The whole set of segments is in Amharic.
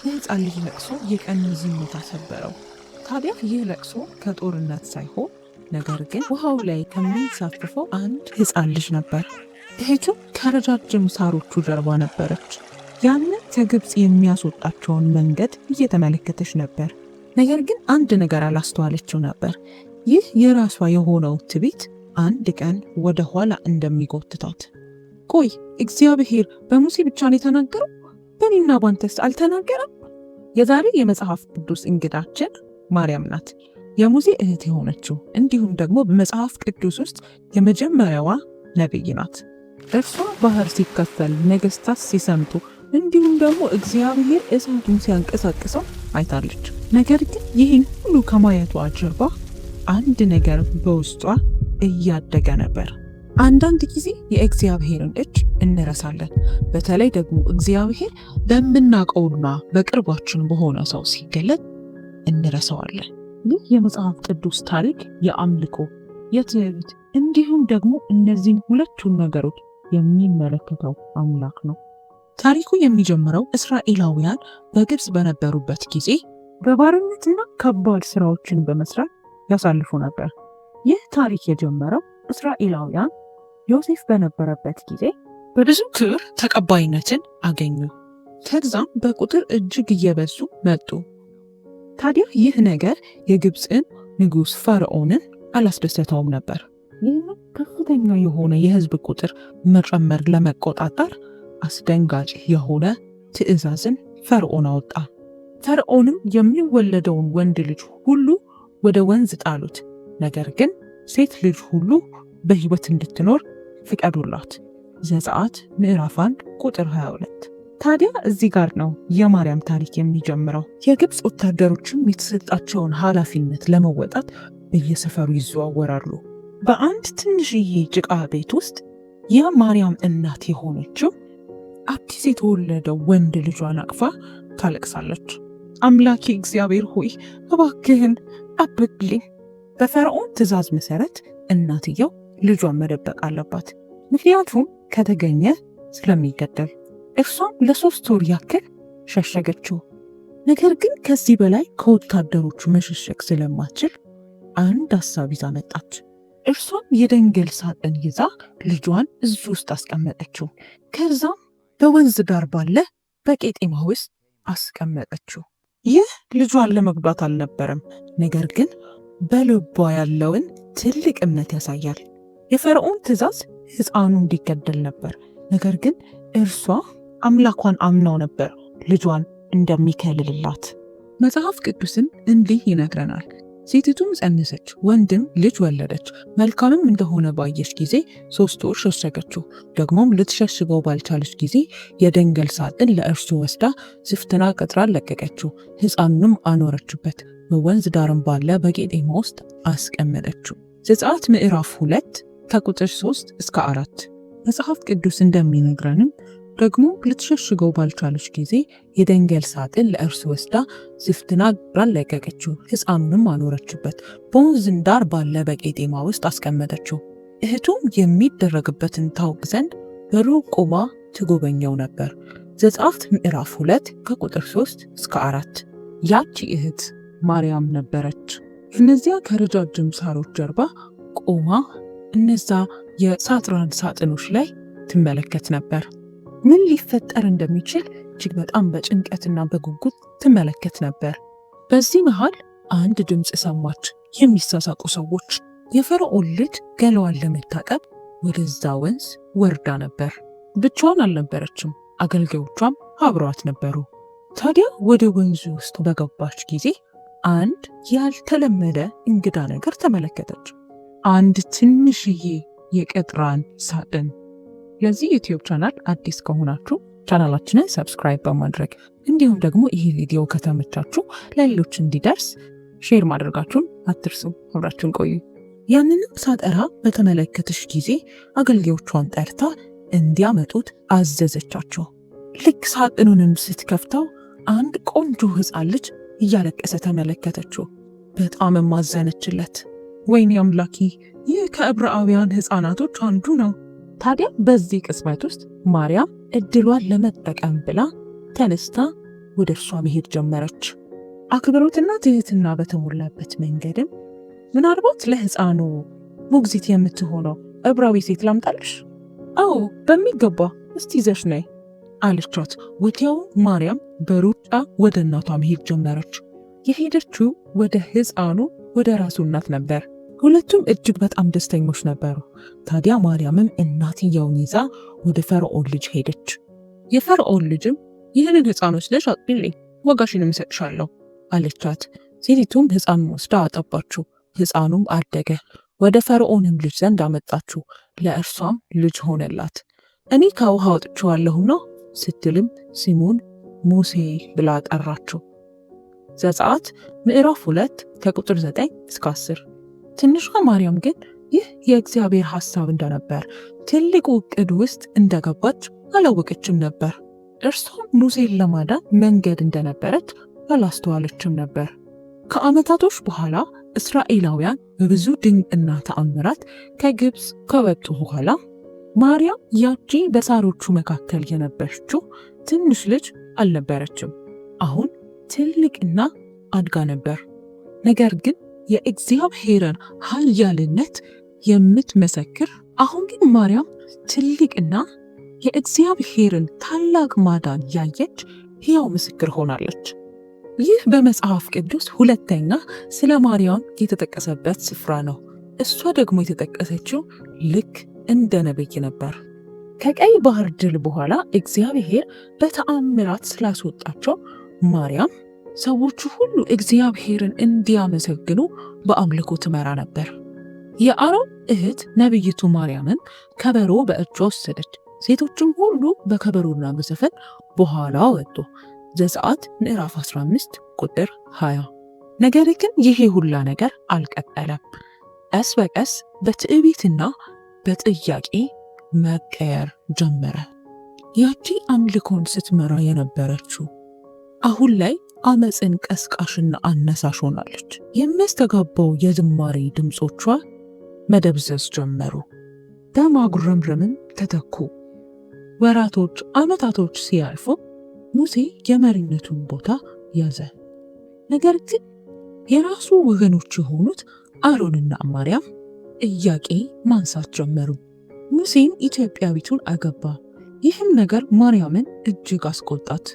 የሕፃን ልጅ ለቅሶ የቀኑን ዝምታ ሰበረው። ታዲያ ይህ ለቅሶ ከጦርነት ሳይሆን ነገር ግን ውሃው ላይ ከሚንሳፈፈው አንድ ሕፃን ልጅ ነበር። እህቱ ከረጃጅም ሳሮቹ ጀርባ ነበረች። ያንን ከግብፅ የሚያስወጣቸውን መንገድ እየተመለከተች ነበር። ነገር ግን አንድ ነገር አላስተዋለችው ነበር። ይህ የራሷ የሆነው ትዕቢት አንድ ቀን ወደ ኋላ እንደሚጎትታት። ቆይ እግዚአብሔር በሙሴ ብቻ ነው የተናገረው? በእኔና ባንተስ አልተናገረም? የዛሬ የመጽሐፍ ቅዱስ እንግዳችን ማርያም ናት። የሙሴ እህት የሆነችው እንዲሁም ደግሞ በመጽሐፍ ቅዱስ ውስጥ የመጀመሪያዋ ነቢይ ናት። እርሷ ባህር ሲከፈል፣ ነገስታት ሲሰምጡ እንዲሁም ደግሞ እግዚአብሔር እሳቱን ሲያንቀሳቅሰው አይታለች። ነገር ግን ይህን ሁሉ ከማየቷ ጀርባ አንድ ነገር በውስጧ እያደገ ነበር። አንዳንድ ጊዜ የእግዚአብሔርን እጅ እንረሳለን። በተለይ ደግሞ እግዚአብሔር በምናውቀውና በቅርባችን በሆነ ሰው ሲገለጥ እንረሳዋለን። ይህ የመጽሐፍ ቅዱስ ታሪክ የአምልኮ፣ የትዕቢት እንዲሁም ደግሞ እነዚህን ሁለቱን ነገሮች የሚመለከተው አምላክ ነው። ታሪኩ የሚጀምረው እስራኤላውያን በግብፅ በነበሩበት ጊዜ በባርነትና ከባድ ስራዎችን በመስራት ያሳልፉ ነበር። ይህ ታሪክ የጀመረው እስራኤላውያን ዮሴፍ በነበረበት ጊዜ በብዙ ክብር ተቀባይነትን አገኙ። ከዛም በቁጥር እጅግ እየበዙ መጡ። ታዲያ ይህ ነገር የግብፅን ንጉሥ ፈርዖንን አላስደሰተውም ነበር። ይህን ከፍተኛ የሆነ የህዝብ ቁጥር መጨመር ለመቆጣጠር አስደንጋጭ የሆነ ትዕዛዝን ፈርዖን አወጣ። ፈርዖንም የሚወለደውን ወንድ ልጅ ሁሉ ወደ ወንዝ ጣሉት፣ ነገር ግን ሴት ልጅ ሁሉ በሕይወት እንድትኖር ፍቀዱላት። ዘጸአት ምዕራፍ 1 ቁጥር 22። ታዲያ እዚህ ጋር ነው የማርያም ታሪክ የሚጀምረው። የግብፅ ወታደሮችም የተሰጣቸውን ኃላፊነት ለመወጣት በየሰፈሩ ይዘዋወራሉ። በአንድ ትንሽዬ ጭቃ ቤት ውስጥ የማርያም እናት የሆነችው አዲስ የተወለደው ወንድ ልጇን አቅፋ ታለቅሳለች። አምላኬ እግዚአብሔር ሆይ እባክህን ጠብቅልኝ። በፈርዖን ትእዛዝ መሰረት እናትየው ልጇን መደበቅ አለባት፣ ምክንያቱም ከተገኘ ስለሚገደል። እርሷም ለ3 ወር ያክል ሸሸገችው። ነገር ግን ከዚህ በላይ ከወታደሮቹ መሸሸግ ስለማትችል አንድ ሀሳብ ይዛ መጣች። እርሷም የደንገል ሳጥን ይዛ ልጇን እዙ ውስጥ አስቀመጠችው። ከዛም በወንዝ ዳር ባለ በቄጤማ ውስጥ አስቀመጠችው። ይህ ልጇን ለመጉዳት አልነበረም፣ ነገር ግን በልቧ ያለውን ትልቅ እምነት ያሳያል። የፈርዖን ትእዛዝ ሕፃኑ እንዲገደል ነበር፣ ነገር ግን እርሷ አምላኳን አምናው ነበር ልጇን እንደሚከልልላት። መጽሐፍ ቅዱስን እንዲህ ይነግረናል። ሴቲቱም ጸነሰች፣ ወንድም ልጅ ወለደች። መልካምም እንደሆነ ባየች ጊዜ 3 ወር ሸሸገችው። ደግሞም ልትሸሽገው ባልቻለች ጊዜ የደንገል ሳጥን ለእርሱ ወስዳ ዝፍትና ቀጥራ ለቀቀችው። ሕፃኑንም አኖረችበት፣ በወንዝ ዳርም ባለ በቄጤማ ውስጥ አስቀመጠችው። ዘጸአት ምዕራፍ 2 ከቁጥር 3 እስከ 4። መጽሐፍ ቅዱስ እንደሚነግረንም ደግሞ ልትሸሽገው ባልቻለች ጊዜ የደንገል ሳጥን ለእርሱ ወስዳ ዝፍትና ቀጥራ ለቀቀችው፣ ሕፃኑንም አኖረችበት፣ በወንዝ ዳር ባለ በቄጤማ ውስጥ አስቀመጠችው። እህቱም የሚደረግበትን ታውቅ ዘንድ በሩቅ ቆማ ትጎበኘው ነበር። ዘጸአት ምዕራፍ 2 ከቁጥር 3 እስከ 4። ያቺ እህት ማርያም ነበረች። እነዚያ ከረጃጅም ሳሮች ጀርባ ቆማ እነዛ የሳጥራን ሳጥኖች ላይ ትመለከት ነበር። ምን ሊፈጠር እንደሚችል እጅግ በጣም በጭንቀትና በጉጉት ትመለከት ነበር። በዚህ መሃል አንድ ድምፅ ሰማች፣ የሚሳሳቁ ሰዎች። የፈርዖን ልጅ ገላዋን ለመታጠብ ወደዛ ወንዝ ወርዳ ነበር። ብቻዋን አልነበረችም፣ አገልጋዮቿም አብረዋት ነበሩ። ታዲያ ወደ ወንዙ ውስጥ በገባች ጊዜ አንድ ያልተለመደ እንግዳ ነገር ተመለከተች። አንድ ትንሽዬ የቀጥራን ሳጥን። ለዚህ ዩቲዩብ ቻናል አዲስ ከሆናችሁ ቻናላችንን ሰብስክራይብ በማድረግ እንዲሁም ደግሞ ይህ ቪዲዮ ከተመቻችሁ ለሌሎች እንዲደርስ ሼር ማድረጋችሁን አትርሱ። አብራችሁን ቆዩ። ያንንም ሳጠራ በተመለከተች ጊዜ አገልጋዮቿን ጠርታ እንዲያመጡት አዘዘቻቸው። ልክ ሳጥኑንም ስትከፍተው አንድ ቆንጆ ሕፃን ልጅ እያለቀሰ ተመለከተችው። በጣም ማዘነችለት። ወይኔ አምላኬ፣ ይህ ከዕብራውያን ሕፃናቶች አንዱ ነው። ታዲያ በዚህ ቅጽበት ውስጥ ማርያም እድሏን ለመጠቀም ብላ ተነስታ ወደ እርሷ መሄድ ጀመረች። አክብሮትና ትህትና በተሞላበት መንገድም ምናልባት ለሕፃኑ ሞግዚት የምትሆነው ዕብራዊ ሴት ላምጣልሽ? አዎ በሚገባ፣ እስቲ ይዘሽ ነይ አለቻት። ወዲያው ማርያም በሩጫ ወደ እናቷ መሄድ ጀመረች። የሄደችው ወደ ሕፃኑ ወደ ራሱ እናት ነበር። ሁለቱም እጅግ በጣም ደስተኞች ነበሩ። ታዲያ ማርያምም እናትየውን ይዛ ወደ ፈርዖን ልጅ ሄደች። የፈርዖን ልጅም ይህንን ሕፃን ወስደሽ አጥቢልኝ፣ ዋጋሽንም እሰጥሻለሁ አለቻት። ሴቲቱም ሕፃኑን ወስዳ አጠባችው። ሕፃኑም አደገ። ወደ ፈርዖንም ልጅ ዘንድ አመጣችው። ለእርሷም ልጅ ሆነላት። እኔ ከውሃ አውጥቼዋለሁና ስትልም ስሙን ሙሴ ብላ ጠራችው። ዘጸአት ምዕራፍ 2 ከቁጥር 9 እስከ 10። ትንሿ ማርያም ግን ይህ የእግዚአብሔር ሐሳብ እንደነበር፣ ትልቁ ዕቅድ ውስጥ እንደገባች አላወቀችም ነበር። እርሷም ሙሴን ለማዳን መንገድ እንደነበረች አላስተዋለችም ነበር። ከዓመታቶች በኋላ እስራኤላውያን በብዙ ድንቅና ተአምራት ከግብፅ ከወጡ በኋላ ማርያም ያቺ በሳሮቹ መካከል የነበረችው ትንሽ ልጅ አልነበረችም። አሁን ትልቅና አድጋ ነበር። ነገር ግን የእግዚአብሔርን ኃያልነት የምትመሰክር አሁን ግን ማርያም ትልቅና የእግዚአብሔርን ታላቅ ማዳን ያየች ሕያው ምስክር ሆናለች። ይህ በመጽሐፍ ቅዱስ ሁለተኛ ስለ ማርያም የተጠቀሰበት ስፍራ ነው። እሷ ደግሞ የተጠቀሰችው ልክ እንደ ነቢይ ነበር። ከቀይ ባህር ድል በኋላ እግዚአብሔር በተአምራት ስላስወጣቸው ማርያም ሰዎቹ ሁሉ እግዚአብሔርን እንዲያመሰግኑ በአምልኮ ትመራ ነበር። የአሮን እህት ነቢይቱ ማርያምን ከበሮ በእጇ ወሰደች። ሴቶችም ሁሉ በከበሮና በዘፈን በኋላ ወጡ። ዘጸአት ምዕራፍ 15 ቁጥር 20። ነገር ግን ይሄ ሁላ ነገር አልቀጠለም። ቀስ በቀስ በትዕቢትና በጥያቄ መቀየር ጀመረ። ያቺ አምልኮን ስትመራ የነበረችው አሁን ላይ አመፅን ቀስቃሽና አነሳሽ ሆናለች። የሚያስተጋባው የዝማሬ ድምፆቿ መደብዘዝ ጀመሩ። በማጉረምረምን ተተኩ። ወራቶች፣ ዓመታቶች ሲያልፉ ሙሴ የመሪነቱን ቦታ ያዘ። ነገር ግን የራሱ ወገኖች የሆኑት አሮንና ማርያም ጥያቄ ማንሳት ጀመሩ። ሙሴም ኢትዮጵያዊቱን አገባ። ይህም ነገር ማርያምን እጅግ አስቆጣት።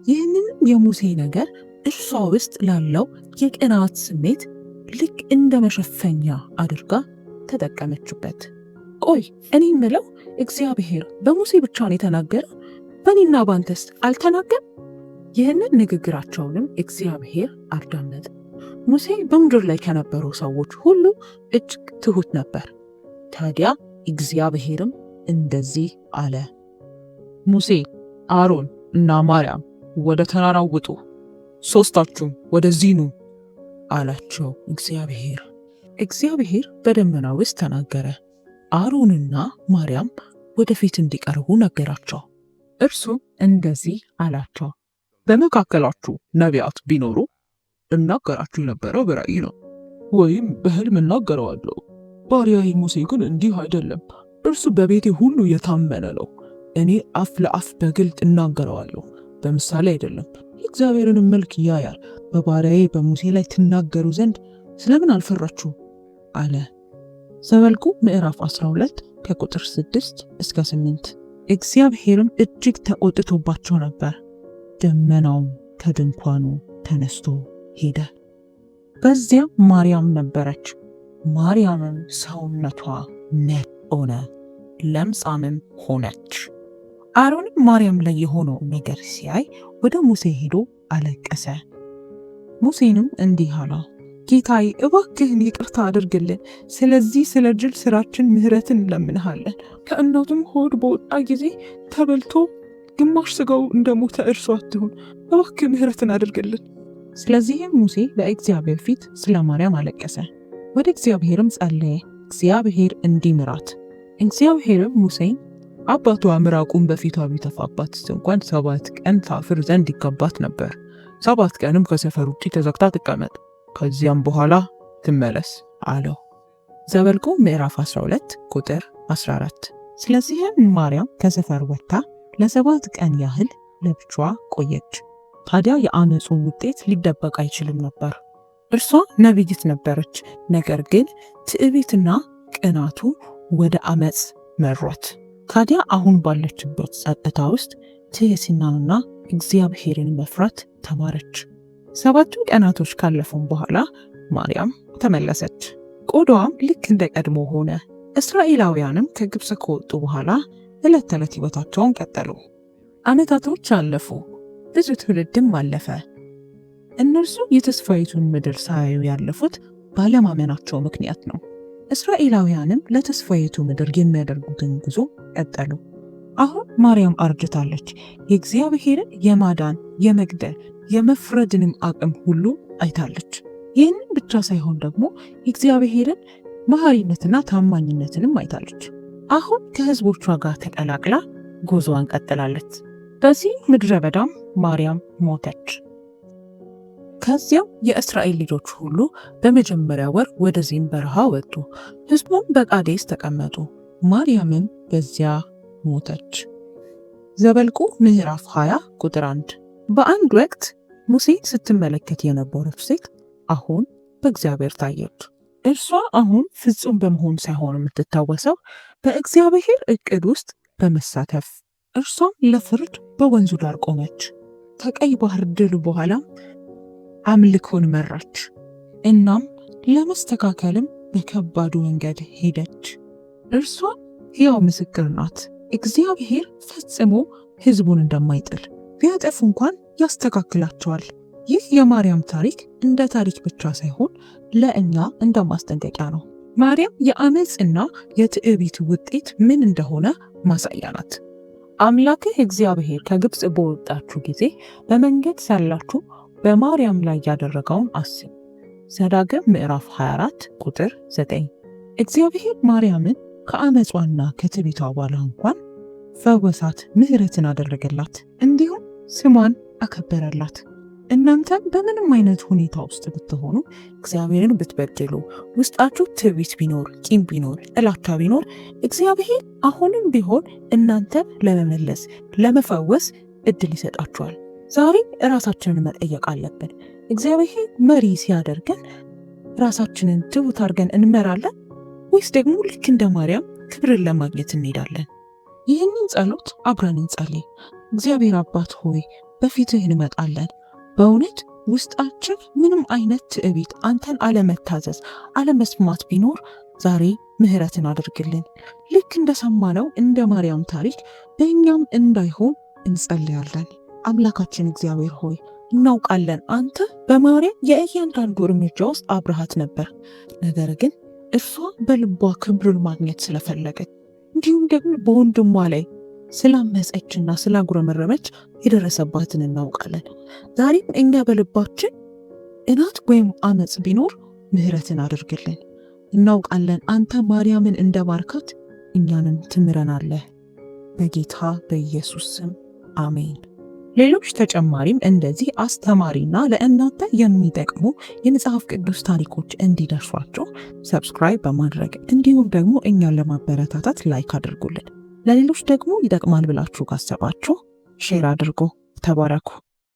ይህንንም የሙሴ ነገር እርሷ ውስጥ ላለው የቅናት ስሜት ልክ እንደ መሸፈኛ አድርጋ ተጠቀመችበት። ቆይ እኔ ምለው እግዚአብሔር በሙሴ ብቻ ነው የተናገረው? በእኔና ባንተስ አልተናገር? ይህንን ንግግራቸውንም እግዚአብሔር አዳመጠ። ሙሴ በምድር ላይ ከነበሩ ሰዎች ሁሉ እጅግ ትሁት ነበር። ታዲያ እግዚአብሔርም እንደዚህ አለ፣ ሙሴ፣ አሮን እና ማርያም ወደ ተራራው ውጡ፣ ሦስታችሁም ወደዚህ ኑ አላቸው። እግዚአብሔር በደመና ውስጥ ተናገረ። አሮንና ማርያም ወደፊት እንዲቀርቡ ነገራቸው። እርሱም እንደዚህ አላቸው፣ በመካከላችሁ ነቢያት ቢኖሩ እናገራችሁ የነበረው በራእይ ነው ወይም በሕልም እናገረዋለሁ። ባሪያዬ ሙሴ ግን እንዲህ አይደለም። እርሱ በቤቴ ሁሉ የታመነ ነው። እኔ አፍ ለአፍ በግልጥ እናገረዋለሁ፣ በምሳሌ አይደለም። የእግዚአብሔርን መልክ ያያል። በባሪያዬ በሙሴ ላይ ትናገሩ ዘንድ ስለምን አልፈራችሁ አለ። ዘኍልቍ ምዕራፍ 12 ከቁጥር 6 እስከ 8። እግዚአብሔርም እጅግ ተቆጥቶባቸው ነበር። ደመናውም ከድንኳኑ ተነስቶ ሄደ። በዚያም ማርያም ነበረች። ማርያምም ሰውነቷ ነጭ ሆነ፣ ለምጻምም ሆነች። አሮንም ማርያም ላይ የሆነው ነገር ሲያይ ወደ ሙሴ ሄዶ አለቀሰ። ሙሴንም እንዲህ አለው፣ ጌታዬ እባክህን ይቅርታ አድርግልን። ስለዚህ ስለ ጅል ስራችን ምሕረትን እንለምንሃለን። ከእናቱም ሆድ በወጣ ጊዜ ተበልቶ ግማሽ ስጋው እንደሞተ እርሱ አትሁን። እባክህ ምሕረትን አድርግልን። ስለዚህም ሙሴ በእግዚአብሔር ፊት ስለ ማርያም አለቀሰ። ወደ እግዚአብሔርም ጸለየ፣ እግዚአብሔር እንዲምራት። እግዚአብሔርም ሙሴን አባቷ ምራቁን በፊቷ ቢተፋባት እንኳን 7 ቀን ታፍር ዘንድ ይገባት ነበር። 7 ቀንም ከሰፈር ውጭ ተዘግታ ትቀመጥ፣ ከዚያም በኋላ ትመለስ አለው። ዘኍልቍ ምዕራፍ 12 ቁጥር 14። ስለዚህም ማርያም ከሰፈር ወጥታ ለ7 ቀን ያህል ለብቻዋ ቆየች። ታዲያ የአመፁ ውጤት ሊደበቅ አይችልም ነበር። እርሷ ነቢይት ነበረች፣ ነገር ግን ትዕቢትና ቅናቱ ወደ አመፅ መሯት። ታዲያ አሁን ባለችበት ጸጥታ ውስጥ ትሕትናንና እግዚአብሔርን መፍራት ተማረች። 7 ቀናቶች ካለፉም በኋላ ማርያም ተመለሰች። ቆዳዋም ልክ እንደ ቀድሞ ሆነ። እስራኤላውያንም ከግብፅ ከወጡ በኋላ ዕለት ተዕለት ሕይወታቸውን ቀጠሉ። ዓመታቶች አለፉ፣ ብዙ ትውልድም አለፈ። እነርሱ የተስፋይቱን ምድር ሳያዩ ያለፉት ባለማመናቸው ምክንያት ነው። እስራኤላውያንም ለተስፋይቱ ምድር የሚያደርጉትን ጉዞ ቀጠሉ። አሁን ማርያም አርጅታለች። የእግዚአብሔርን የማዳን የመግደል የመፍረድንም አቅም ሁሉ አይታለች። ይህንን ብቻ ሳይሆን ደግሞ የእግዚአብሔርን መሐሪነትና ታማኝነትንም አይታለች። አሁን ከሕዝቦቿ ጋር ተቀላቅላ ጉዞዋን ቀጥላለች። በዚህ ምድረ በዳም ማርያም ሞተች። ከዚያም የእስራኤል ልጆች ሁሉ በመጀመሪያ ወር ወደ ዚን በረሃ ወጡ። ሕዝቡም በቃዴስ ተቀመጡ። ማርያምም በዚያ ሞተች። ዘኍልቍ ምዕራፍ 20 ቁጥር 1። በአንድ ወቅት ሙሴን ስትመለከት የነበረች ሴት አሁን በእግዚአብሔር ታየች። እርሷ አሁን ፍጹም በመሆን ሳይሆን የምትታወሰው በእግዚአብሔር ዕቅድ ውስጥ በመሳተፍ እርሷም ለፍርድ በወንዙ ዳር ቆመች። ከቀይ ባህር ድል በኋላም አምልኮን መራች። እናም ለመስተካከልም በከባዱ መንገድ ሄደች። እርሷ ሕያው ምስክር ናት። እግዚአብሔር ፈጽሞ ሕዝቡን እንደማይጥል ቢያጠፉ እንኳን ያስተካክላቸዋል። ይህ የማርያም ታሪክ እንደ ታሪክ ብቻ ሳይሆን ለእኛ እንደ ማስጠንቀቂያ ነው። ማርያም የአመፅና የትዕቢት ውጤት ምን እንደሆነ ማሳያ ናት። አምላክህ እግዚአብሔር ከግብፅ በወጣችሁ ጊዜ በመንገድ ሳላችሁ በማርያም ላይ ያደረገውን አስብ። ዘዳግም ምዕራፍ 24 ቁጥር 9። እግዚአብሔር ማርያምን ከአመጿና ከትዕቢቷ በኋላ እንኳን ፈወሳት፣ ምሕረትን አደረገላት፣ እንዲሁም ስሟን አከበረላት። እናንተም በምንም አይነት ሁኔታ ውስጥ ብትሆኑ እግዚአብሔርን ብትበድሉ፣ ውስጣችሁ ትዕቢት ቢኖር፣ ቂም ቢኖር፣ ጥላቻ ቢኖር እግዚአብሔር አሁንም ቢሆን እናንተን ለመመለስ ለመፈወስ እድል ይሰጣችኋል። ዛሬ ራሳችንን መጠየቅ አለብን። እግዚአብሔር መሪ ሲያደርገን ራሳችንን ትሑት አድርገን እንመራለን ወይስ ደግሞ ልክ እንደ ማርያም ክብርን ለማግኘት እንሄዳለን? ይህንን ጸሎት አብረን እንጸልይ። እግዚአብሔር አባት ሆይ በፊትህ እንመጣለን። በእውነት ውስጣችን ምንም አይነት ትዕቢት፣ አንተን አለመታዘዝ፣ አለመስማት ቢኖር ዛሬ ምሕረትን አድርግልን። ልክ እንደሰማነው እንደ ማርያም ታሪክ በእኛም እንዳይሆን እንጸልያለን። አምላካችን እግዚአብሔር ሆይ እናውቃለን አንተ በማርያም የእያንዳንዱ እርምጃ ውስጥ አብረሃት ነበር። ነገር ግን እርሷ በልቧ ክብርን ማግኘት ስለፈለገች እንዲሁም ደግሞ በወንድሟ ላይ ስላመፀችና ስላጉረመረመች የደረሰባትን እናውቃለን። ዛሬም እኛ በልባችን ቅናት ወይም አመፅ ቢኖር ምሕረትን አድርግልን። እናውቃለን አንተ ማርያምን እንደባርካት እኛንም ትምረናለህ። በጌታ በኢየሱስ ስም አሜን። ሌሎች ተጨማሪም እንደዚህ አስተማሪና ለእናንተ የሚጠቅሙ የመጽሐፍ ቅዱስ ታሪኮች እንዲደርሷቸው ሰብስክራይብ በማድረግ እንዲሁም ደግሞ እኛን ለማበረታታት ላይክ አድርጉልን። ለሌሎች ደግሞ ይጠቅማል ብላችሁ ካሰባችሁ ሼር አድርጎ ተባረኩ።